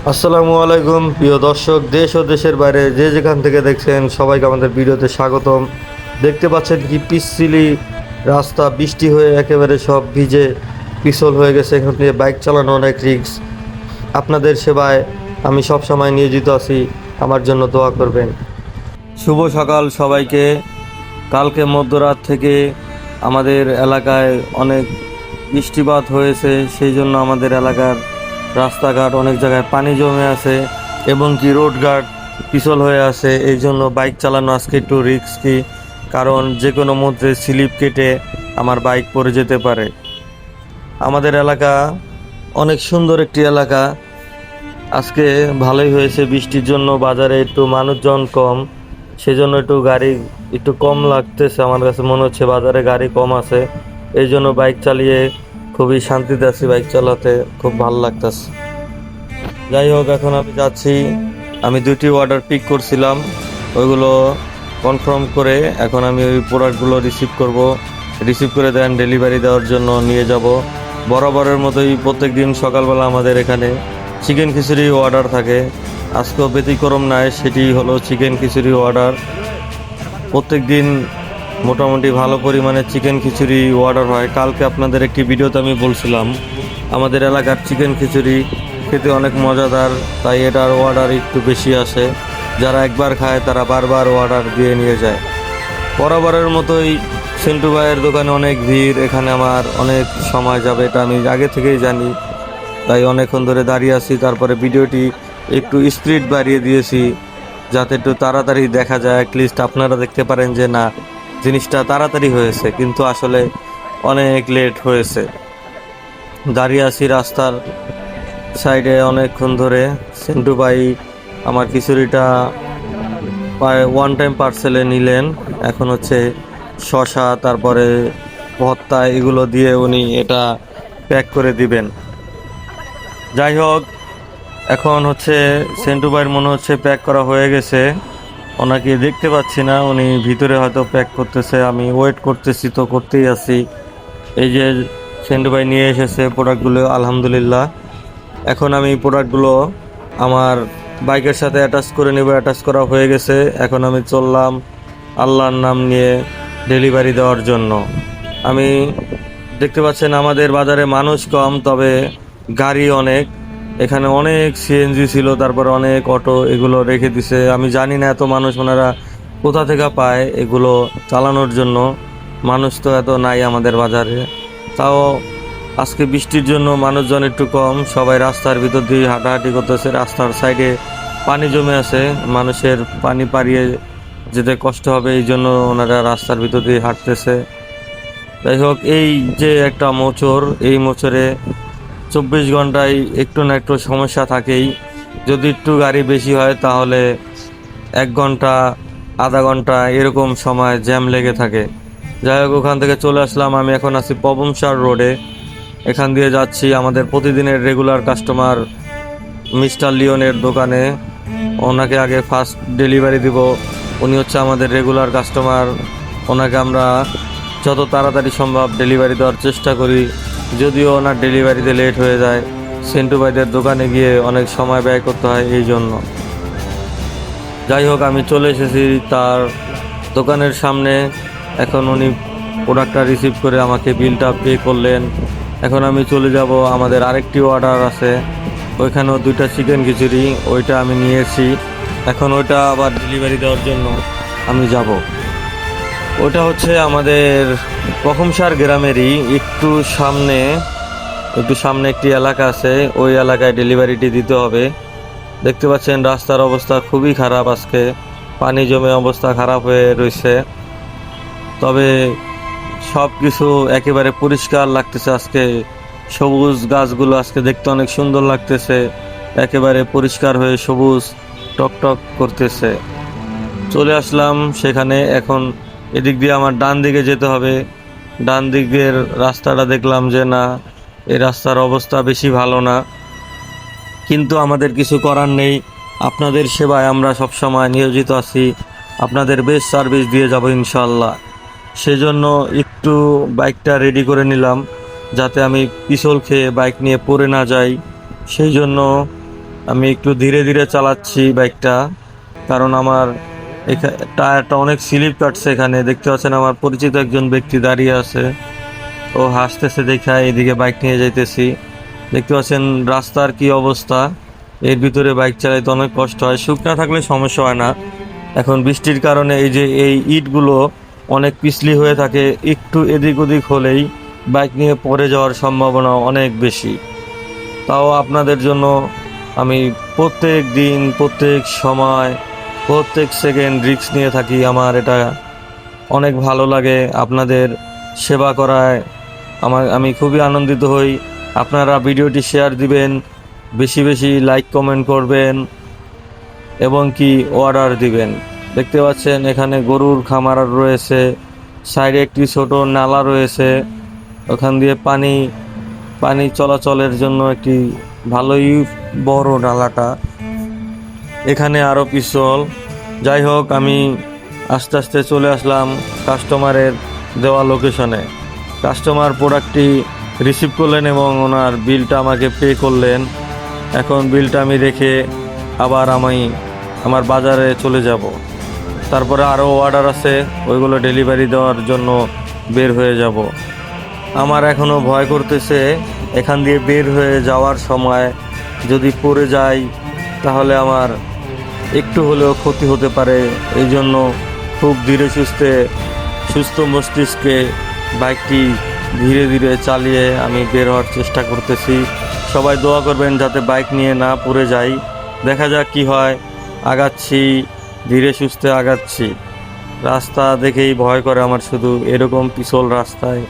আসসালামু আলাইকুম প্রিয় দর্শক, দেশ ও দেশের বাইরে যে যেখান থেকে দেখছেন সবাইকে আমাদের ভিডিওতে স্বাগতম। দেখতে পাচ্ছেন কি পিচ্ছিলি রাস্তা, বৃষ্টি হয়ে একেবারে সব ভিজে পিছল হয়ে গেছে। এখান থেকে বাইক চালানো অনেক রিস্ক। আপনাদের সেবায় আমি সব সময় নিয়োজিত আছি, আমার জন্য দোয়া করবেন। শুভ সকাল সবাইকে। কালকে মধ্যরাত থেকে আমাদের এলাকায় অনেক বৃষ্টিপাত হয়েছে, সেই জন্য আমাদের এলাকার রাস্তাঘাট অনেক জায়গায় পানি জমে আছে এবং কি রোডঘাট পিছল হয়ে আছে। এই জন্য বাইক চালানো আজকে একটু রিস্কি, কারণ যে কোনো মুহূর্তে স্লিপ কেটে আমার বাইক পড়ে যেতে পারে। আমাদের এলাকা অনেক সুন্দর একটি এলাকা। আজকে ভালোই হয়েছে, বৃষ্টির জন্য বাজারে একটু মানুষজন কম, সেজন্য একটু গাড়ি একটু কম লাগতেছে। আমার কাছে মনে হচ্ছে বাজারে গাড়ি কম আছে, এই জন্য বাইক চালিয়ে খুবই শান্তিতে আছি। বাইক চালাতে খুব ভালো লাগতেছে। যাই হোক, এখন আমি যাচ্ছি। আমি দুটি অর্ডার পিক করছিলাম, ওইগুলো কনফার্ম করে এখন আমি ওই প্রোডাক্টগুলো রিসিভ করে দেন ডেলিভারি দেওয়ার জন্য নিয়ে যাব। বরাবরের মতোই প্রত্যেক দিন সকালবেলা আমাদের এখানে চিকেন খিচুড়ি অর্ডার থাকে। আজকেও ব্যতিক্রম নয়, সেটি হলো চিকেন খিচুড়ি অর্ডার। প্রত্যেক দিন মোটামুটি ভালো পরিমাণে চিকেন খিচুড়ি অর্ডার হয়। কালকে আপনাদের একটি ভিডিওতে আমি বলছিলাম আমাদের এলাকার চিকেন খিচুড়ি খেতে অনেক মজাদার, তাই এটার অর্ডার একটু বেশি আসে। যারা একবার খায় তারা বারবার অর্ডার দিয়ে নিয়ে যায়। বরাবরের মতোই সেন্টু ভাইয়ের দোকানে অনেক ভিড়, এখানে আমার অনেক সময় যাবে এটা আমি আগে থেকেই জানি, তাই অনেকক্ষণ ধরে দাঁড়িয়ে আছি। তারপরে ভিডিওটি একটু স্পিড বাড়িয়ে দিয়েছি যাতে একটু তাড়াতাড়ি দেখা যায়, অ্যাটলিস্ট আপনারা দেখতে পারেন যে না, জিনিসটা তাড়াতাড়ি হয়েছে, কিন্তু আসলে অনেক লেট হয়েছে। দাঁড়িয়ে আছি রাস্তার সাইডে অনেকক্ষণ ধরে। সেন্টু ভাই আমার খিচুড়িটা ওয়ান টাইম পার্সেলে নিলেন। এখন হচ্ছে শসা, তারপরে ভর্তা, এগুলো দিয়ে উনি এটা প্যাক করে দিবেন। যাই হোক, এখন হচ্ছে সেন্টু ভাইয়ের মনে হচ্ছে প্যাক করা হয়ে গেছে। ওনাকে দেখতে পাচ্ছি না, উনি ভিতরে হয়তো প্যাক করতেছে। আমি ওয়েট করতেছি, তো করতেই আছি। এই যে সেন্টু ভাই নিয়ে এসেছে প্রোডাক্টগুলো, আলহামদুলিল্লাহ। এখন আমি প্রোডাক্টগুলো আমার বাইকের সাথে অ্যাটাচ করে নেব। অ্যাটাচ করা হয়ে গেছে। এখন আমি চললাম আল্লাহর নাম নিয়ে ডেলিভারি দেওয়ার জন্য। আমি দেখতে পাচ্ছেন আমাদের বাজারে মানুষ কম, তবে গাড়ি অনেক। এখানে অনেক সিএনজি ছিল, তারপর অনেক অটো, এগুলো রেখে দিছে। আমি জানি না এত মানুষ ওনারা কোথা থেকে পায় এগুলো চালানোর জন্য। মানুষ তো এত নাই আমাদের বাজারে। তাও আজকে বৃষ্টির জন্য মানুষজন একটু কম, সবাই রাস্তার ভিতর দিয়ে হাঁটাহাঁটি করতেছে। রাস্তার সাইডে পানি জমে আছে, মানুষের পানি পাড়িয়ে যেতে কষ্ট হবে, এই জন্য ওনারা রাস্তার ভিতর দিয়ে হাঁটতেছে। যাই হোক, এই যে একটা মোচড়, এই মোচড়ে 24 ঘন্টায় একটু না একটু সমস্যা থাকেই। যদি একটু গাড়ি বেশি হয় তাহলে 1 ঘন্টা, আধা ঘন্টা এরকম সময় জ্যাম লেগে থাকে। যাই হোক, ওখান থেকে চলে আসলাম। আমি এখন আছি পবনসার রোডে, এখান দিয়ে যাচ্ছি আমাদের প্রতিদিনের রেগুলার কাস্টমার মিস্টার লিওনের দোকানে। ওনাকে আগে ফার্স্ট ডেলিভারি দিব। উনি হচ্ছে আমাদের রেগুলার কাস্টমার, ওনাকে আমরা যত তাড়াতাড়ি সম্ভব ডেলিভারি দেওয়ার চেষ্টা করি। যদিও ওনার ডেলিভারিতে লেট হয়ে যায়, সেন্টু ভাইদের দোকানে গিয়ে অনেক সময় ব্যয় করতে হয় এই জন্য। যাই হোক, আমি চলে এসেছি তার দোকানের সামনে। এখন উনি প্রোডাক্টটা রিসিভ করে আমাকে বিলটা পে করলেন। এখন আমি চলে যাব, আমাদের আরেকটি অর্ডার আছে, ওইখানেও 2টা চিকেন খিচুড়ি, ওইটা আমি নিয়েছি। এখন ওইটা আবার ডেলিভারি দেওয়ার জন্য আমি যাব। ওটা হচ্ছে আমাদের প্রথমসার গ্রামেরই একটু সামনে একটি এলাকা আছে, ওই এলাকায় ডেলিভারিটি দিতে হবে। দেখতে পাচ্ছেন রাস্তার অবস্থা খুবই খারাপ, আজকে পানি জমে অবস্থা খারাপ হয়ে রয়েছে। তবে সব কিছু একেবারে পরিষ্কার লাগতেছে আজকে। সবুজ গাছগুলো আজকে দেখতে অনেক সুন্দর লাগতেছে, একেবারে পরিষ্কার হয়ে সবুজ টকটক করতেছে। চলে আসলাম সেখানে। এখন এদিক দিয়ে আমার ডান দিকে যেতে হবে। ডান দিকের রাস্তাটা দেখলাম যে না, এই রাস্তার অবস্থা বেশি ভালো না, কিন্তু আমাদের কিছু করার নেই। আপনাদের সেবায় আমরা সবসময় নিয়োজিত আছি, আপনাদের বেস্ট সার্ভিস দিয়ে যাব ইনশাল্লাহ। সেজন্য একটু বাইকটা রেডি করে নিলাম, যাতে আমি পিছল খেয়ে বাইক নিয়ে পড়ে না যাই। সেই জন্য আমি একটু ধীরে ধীরে চালাচ্ছি বাইকটা, কারণ আমার টায়ারটা অনেক স্লিপ কাটছে। এখানে দেখতে পাচ্ছেন আমার পরিচিত একজন ব্যক্তি দাঁড়িয়ে আছে, ও হাসতেছে দেখা এদিকে বাইক নিয়ে যাইতেছি। দেখতে পাচ্ছেন রাস্তার কি অবস্থা, এর ভিতরে বাইক চালাইতে অনেক কষ্ট হয়। শুকনা থাকলে সমস্যা হয় না, এখন বৃষ্টির কারণে এই যে এই ইটগুলো অনেক পিছলি হয়ে থাকে, একটু এদিক ওদিক হলেই বাইক নিয়ে পড়ে যাওয়ার সম্ভাবনা অনেক বেশি। তাও আপনাদের জন্য আমি প্রত্যেক দিন, প্রত্যেক সময়, প্রত্যেক সেকেন্ড রিস্ক নিয়ে থাকি। আমার এটা অনেক ভালো লাগে, আপনাদের সেবা করায় আমি খুবই আনন্দিত হই। আপনারা ভিডিওটি শেয়ার দিবেন, বেশি বেশি লাইক কমেন্ট করবেন এবং কি অর্ডার দিবেন। দেখতে পাচ্ছেন এখানে গরুর খামার রয়েছে, সাইডে একটি ছোট নালা রয়েছে, ওখান দিয়ে পানি চলাচলের জন্য একটি ভালোই বড় নালাটা। এখানে আরও পিছল। যাই হোক, আমি আস্তে আস্তে চলে আসলাম কাস্টমারের দেওয়া লোকেশনে। কাস্টমার প্রোডাক্টটি রিসিভ করলেন এবং ওনার বিলটা আমাকে পে করলেন। এখন বিলটা আমি রেখে আবার আমি আমার বাজারে চলে যাব। তারপরে আরও অর্ডার আছে, ওইগুলো ডেলিভারি দেওয়ার জন্য বের হয়ে যাব। আমার এখনও ভয় করতেছে, এখান দিয়ে বের হয়ে যাওয়ার সময় যদি পড়ে যাই তাহলে আমার একটু হলেও ক্ষতি হতে পারে। এই জন্য খুব ধীরে সুস্থ মস্তিষ্কে বাইকটি ধীরে ধীরে চালিয়ে আমি বের হওয়ার চেষ্টা করতেছি। সবাই দোয়া করবেন যাতে বাইক নিয়ে না পড়ে যাই। দেখা যাক কি হয়। আগাচ্ছি, ধীরে সুস্থে আগাচ্ছি। রাস্তা দেখেই ভয় করে আমার, শুধু এরকম পিছল রাস্তায়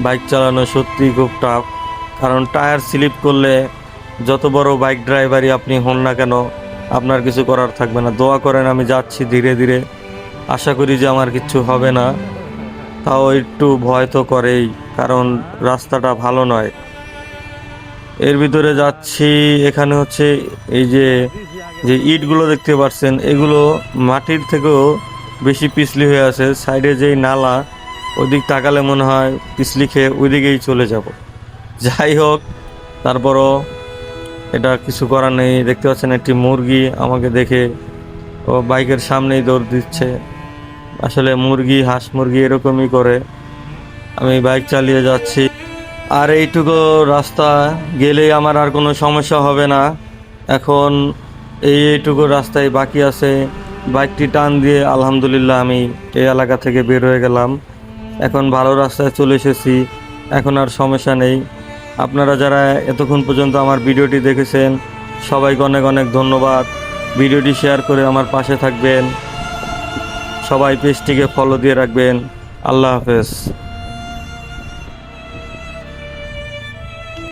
বাইক চালানো সত্যিই খুব টাফ। কারণ টায়ার স্লিপ করলে যত বড় বাইক ড্রাইভারই আপনি হন না কেন, আপনার কিছু করার থাকবে না। দোয়া করেন, আমি যাচ্ছি ধীরে ধীরে, আশা করি যে আমার কিচ্ছু হবে না। তাও একটু ভয় তো করেই, কারণ রাস্তাটা ভালো নয়। এর ভিতরে যাচ্ছি। এখানে হচ্ছে এই যে যে ইটগুলো দেখতে পাচ্ছেন, এগুলো মাটির থেকেও বেশি পিছলি হয়ে আছে। সাইডে যেই নালা, ওইদিক তাকালে মনে হয় পিছলি খেয়ে ওইদিকেই চলে যাব। যাই হোক, তারপরও এটা কিছু করার নেই। দেখতে পাচ্ছেন একটি মুরগি আমাকে দেখে ও বাইকের সামনেই দৌড় দিচ্ছে। আসলে মুরগি, হাঁস মুরগি এরকমই করে। আমি বাইক চালিয়ে যাচ্ছি, আর এইটুকু রাস্তা গেলেই আমার আর কোনো সমস্যা হবে না। এখন এইটুকু রাস্তায় বাকি আছে। বাইকটি টান দিয়ে আলহামদুলিল্লাহ আমি এই এলাকা থেকে বের হয়ে গেলাম। এখন ভালো রাস্তায় চলে এসেছি, এখন আর সমস্যা নেই। আপনারা যারা এতক্ষণ পর্যন্ত আমার ভিডিওটি দেখেছেন, সবাইকে অনেক অনেক ধন্যবাদ। ভিডিওটি শেয়ার করে আমার পাশে থাকবেন, সবাই পেজটিকে ফলো দিয়ে রাখবেন। আল্লাহ হাফেজ।